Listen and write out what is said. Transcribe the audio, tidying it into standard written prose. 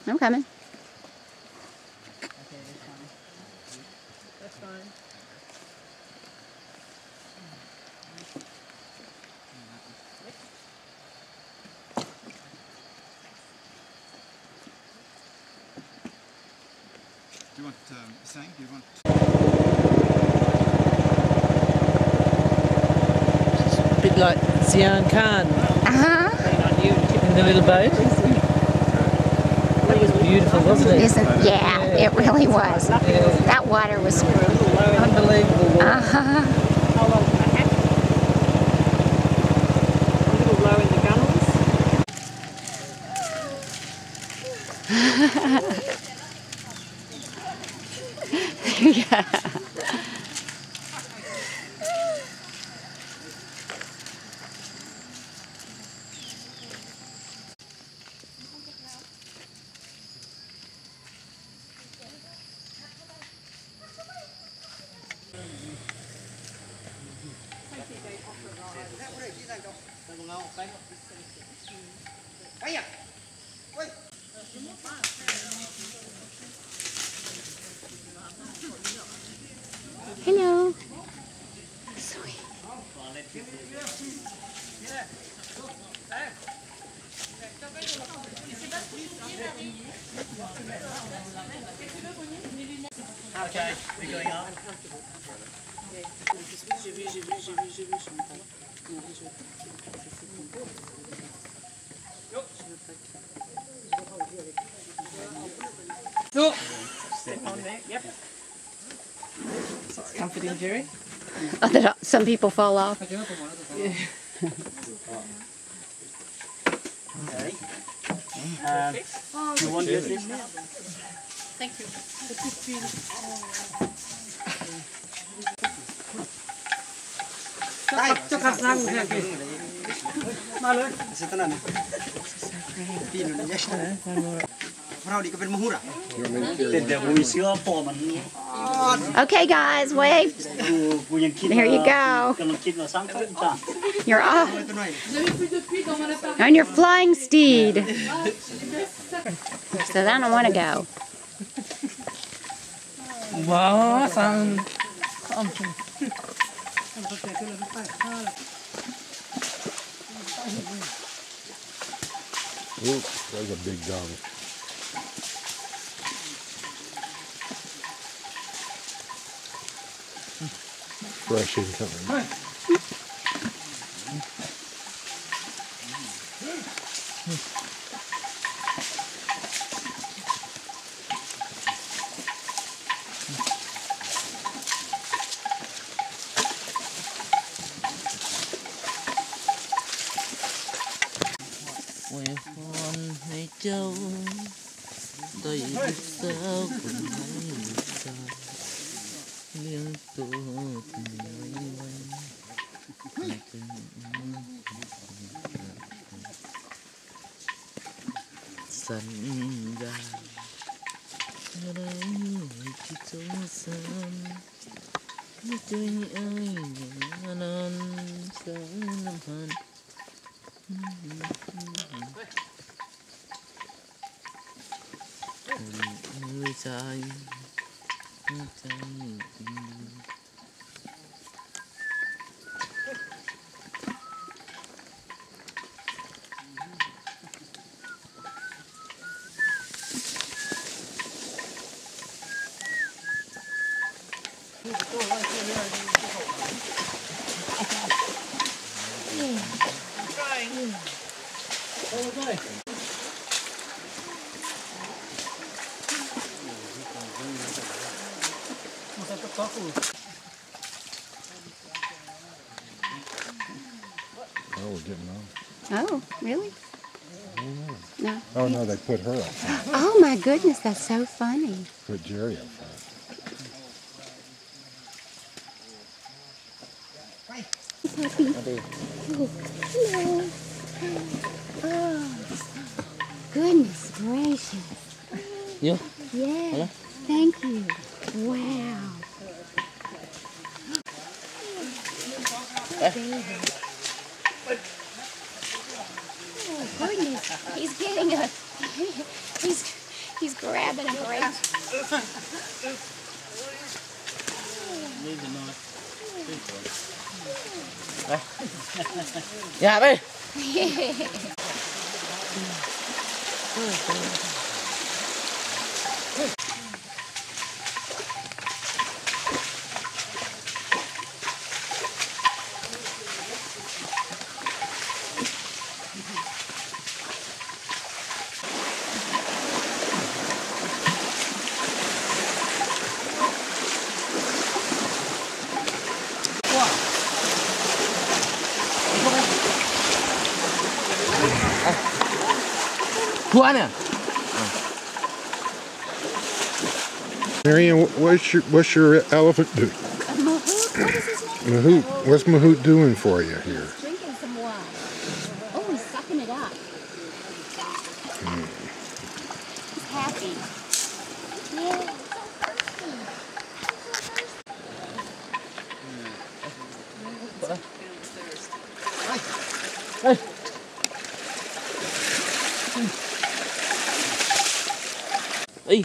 I'm coming. Okay, that's fine. Do you want saying? Do you want? A bit like Xian Khan in the little boat. That was beautiful, wasn't it? Yeah, it really was. Yeah. That water was Unbelievable water. How long can I have? A little low in the gunnels. yeah. Hello. Sweet. Okay, we're going up. On there, yep. It's comforting, Jerry. Oh, some people fall off. Yeah. Okay. Do you want this now? Thank you. Cho cắt răng thế kì. Mà lên. Sẽ thế nào này? Pin nó nhảy. Vào đi có bên mahura. Tên để vui sữa phò mình. Okay, guys, wave. There you go. You're off on your flying steed. So I don't want to go. Wow, sound. Oops, that was a big dog. Fresh incoming. Quay con hay châu đầy sao cùng hay sao liên tục sẵn ra đây chỉ trong sân chơi ai non sáng năm hàn người trai Oh, we're getting on. Oh, really? No. Oh no, they put her up front. Oh my goodness, that's so funny. Put Jerry up front. Happy. Oh, hello. Oh, goodness gracious. You? Yeah. Hello? Thank you. Wow. David. Oh goodness. He's getting a. He's grabbing a grape. Dạ đi. Thua nè. Marion, what's your elephant do? Mahout, what is his name? Mahout, what's Mahout doing for you here? Drinking some water. Oh, he's sucking it up. He's happy. Yeah. Đi.